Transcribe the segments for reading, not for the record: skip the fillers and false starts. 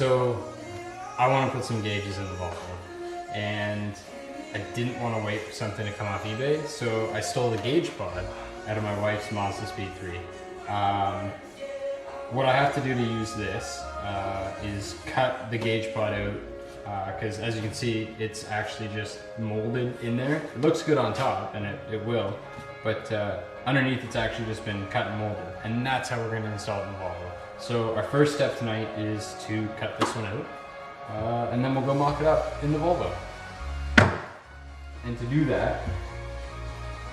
So I want to put some gauges in the Volvo, and I didn't want to wait for something to come off eBay, so I stole the gauge pod out of my wife's Mazda Speed 3. What I have to do to use this is cut the gauge pod out, because as you can see, it's actually just molded in there. It looks good on top, and it will, but underneath it's actually just been cut and molded, and that's how we're going to install it in the Volvo. So our first step tonight is to cut this one out, and then we'll go mock it up in the Volvo. And to do that,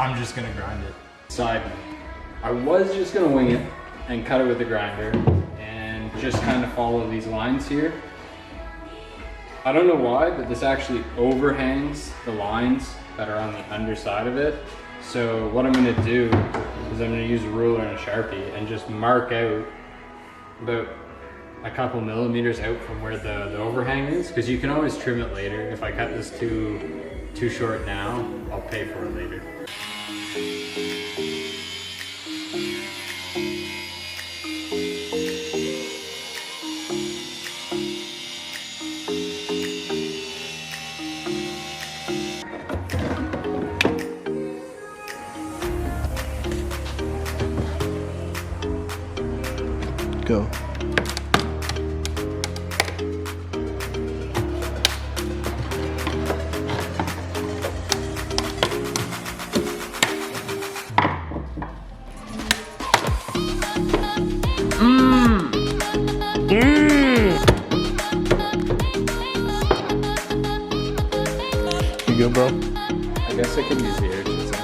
I'm just going to grind it. Side note, I was just going to wing it and cut it with a grinder and just kind of follow these lines here. I don't know why, but this actually overhangs the lines that are on the underside of it. So what I'm going to do is I'm going to use a ruler and a Sharpie and just mark out about a couple millimeters out from where the overhang is, because you can always trim it later. If I cut this too short now, I'll pay for it later. Go. You good, bro? I guess I could use the air chisel.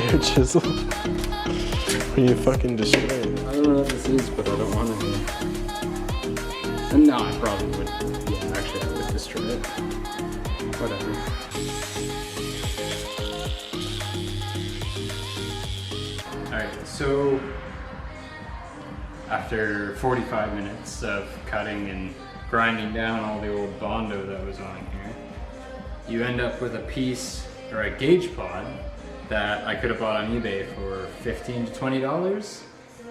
Air chisel? When you fucking destroy it. I don't know what this is, but I don't want to. No, I probably would. Yeah, actually, I would destroy it. Whatever. Alright, so after 45 minutes of cutting and grinding down all the old Bondo that was on here, you end up with a piece, or a gauge pod, that I could have bought on eBay for $15 to $20.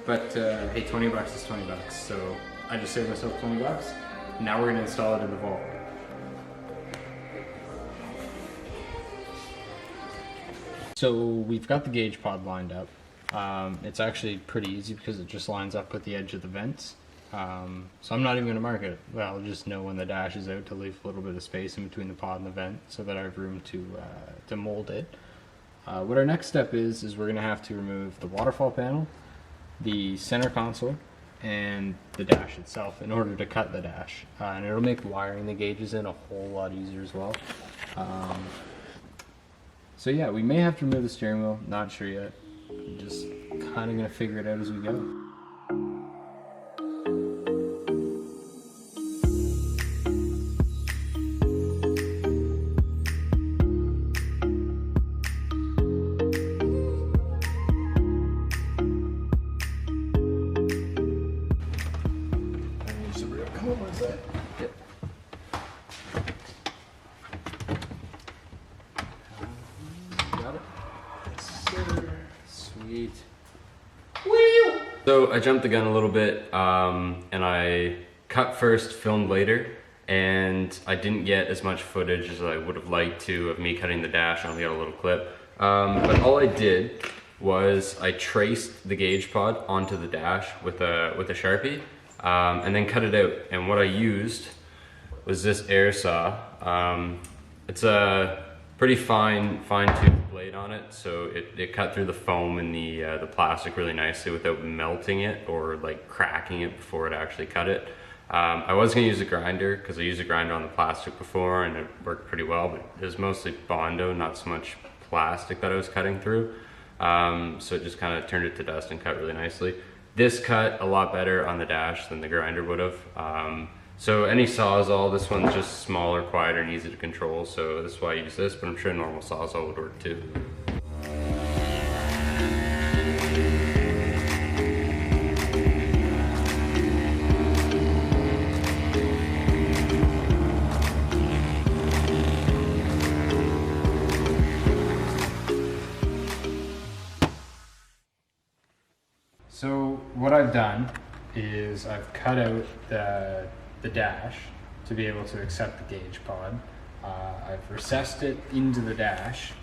But hey, 20 bucks is 20 bucks, so I just saved myself 20 bucks. Now we're gonna install it in the Volvo. So we've got the gauge pod lined up. It's actually pretty easy because it just lines up with the edge of the vents. So I'm not even gonna mark it. Well, I'll just know when the dash is out to leave a little bit of space in between the pod and the vent so that I have room to mold it. What our next step is we're gonna have to remove the waterfall panel, the center console, and the dash itself in order to cut the dash. And it'll make wiring the gauges in a whole lot easier as well. So yeah, we may have to remove the steering wheel, not sure yet. I'm just kind of gonna figure it out as we go. Yep. Got it? Yes, sir. Sweet. Wheel! So I jumped the gun a little bit, and I cut first, filmed later, and I didn't get as much footage as I would have liked to of me cutting the dash. I only got a little clip. But all I did was I traced the gauge pod onto the dash with a Sharpie. And then cut it out, and what I used was this air saw. It's a pretty fine tooth blade on it, so it cut through the foam and the plastic really nicely without melting it or like cracking it before it actually cut it. I was going to use a grinder because I used a grinder on the plastic before and it worked pretty well, but it was mostly Bondo, not so much plastic that I was cutting through. So it just kind of turned it to dust and cut really nicely. This cut a lot better on the dash than the grinder would have. So any Sawzall, this one's just smaller, quieter, and easy to control, so that's why I use this, but I'm sure a normal Sawzall would work too. So what I've done is I've cut out the dash to be able to accept the gauge pod. I've recessed it into the dash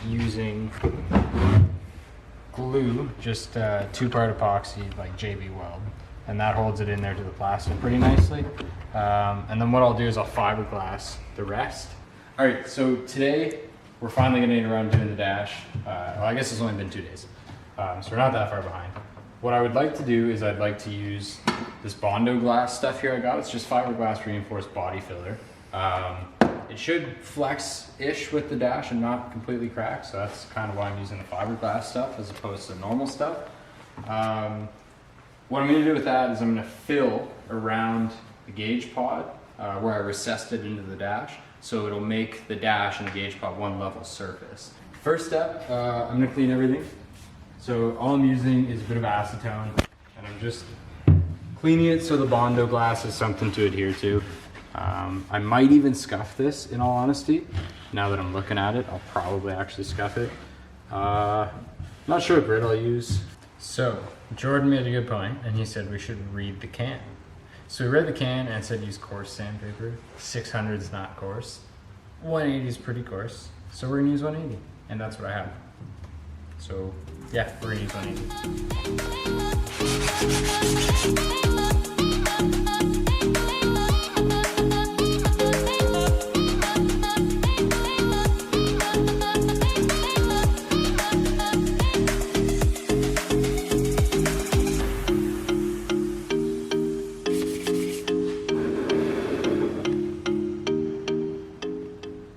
using glue, just 2-part epoxy like JB Weld, and that holds it in there to the plastic pretty nicely. And then what I'll do is I'll fiberglass the rest. All right, so today we're finally getting around doing the dash. Well, I guess it's only been 2 days, so we're not that far behind. What I would like to do is I'd like to use this Bondo glass stuff here I got. It's just fiberglass reinforced body filler. It should flex-ish with the dash and not completely crack, so that's kind of why I'm using the fiberglass stuff as opposed to normal stuff. What I'm going to do with that is I'm going to fill around the gauge pod where I recessed it into the dash, so it'll make the dash and the gauge pod one level surface. First step, I'm going to clean everything. So all I'm using is a bit of acetone, and I'm just cleaning it so the Bondo glass is something to adhere to. I might even scuff this, in all honesty. Now that I'm looking at it, I'll probably actually scuff it. Not sure what grit I'll use. So Jordan made a good point, and he said we should read the can. So we read the can and it said use coarse sandpaper. 600 is not coarse. 180 is pretty coarse. So we're gonna use 180, and that's what I have. So yeah, we're gonna use 180.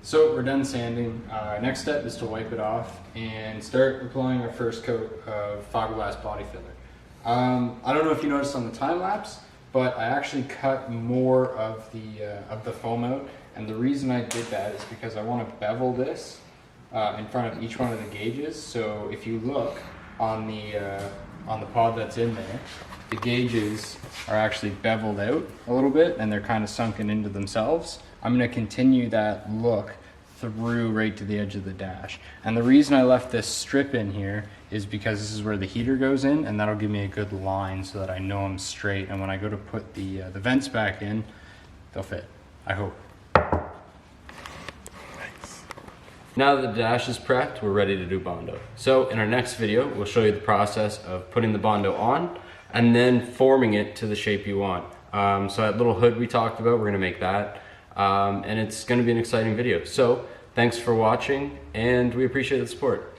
So we're done sanding. Next step is to wipe it off and start applying our first coat of fiberglass body filler. I don't know if you noticed on the time lapse, but I actually cut more of the foam out, and the reason I did that is because I want to bevel this in front of each one of the gauges. So if you look on the pod that's in there, the gauges are actually beveled out a little bit and they're kind of sunken into themselves. I'm going to continue that look through right to the edge of the dash. And the reason I left this strip in here is because this is where the heater goes in, and that'll give me a good line so that I know I'm straight, and when I go to put the vents back in, they'll fit, I hope. Now that the dash is prepped, we're ready to do Bondo. So in our next video, we'll show you the process of putting the Bondo on and then forming it to the shape you want. So that little hood we talked about, we're gonna make that. And it's gonna be an exciting video. So thanks for watching, and we appreciate the support.